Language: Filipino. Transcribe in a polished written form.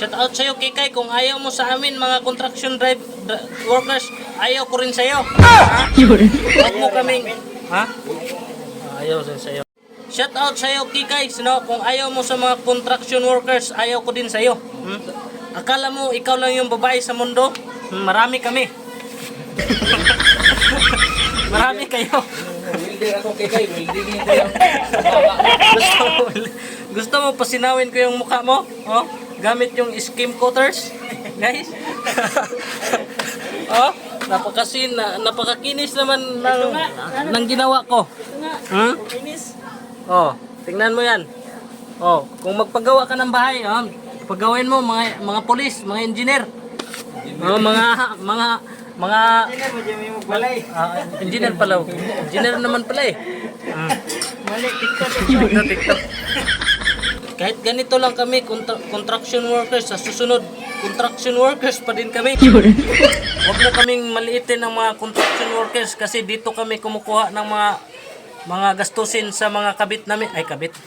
Shout out sa'yo, Kikay. Kung ayaw mo sa amin, mga construction workers, ayaw ko rin sa'yo. Ha? Huwag mo kaming... Ha? Ayaw din sa'yo. Shout out sa'yo, Kikay. Kung ayaw mo sa mga construction workers, ayaw ko din sa'yo. Akala mo, ikaw lang yung babae sa mundo? Marami kami. Marami kayo. Wilder ako Kikay, wildingin ko yung Gusto mo pasinawin ko yung mukha mo? Oh, gamit yung skim cutters. Guys. Oh, napakakinis naman ng ginawa ko. Kinis. Oh, tingnan mo 'yan. Oh, kung magpagawa ka ng bahay, pagawin mo mga pulis, mga engineer. Oh, mga Hindi mo dyan yung balay. engineer pala. Engineer naman pala eh. Mali, TikTok. TikTok. Kahit ganito lang kami, construction workers, sa susunod, construction workers pa din kami. Huwag mo kaming maliitin ng mga construction workers kasi dito kami kumukuha ng mga gastusin sa mga kabit namin. Ay, kabit.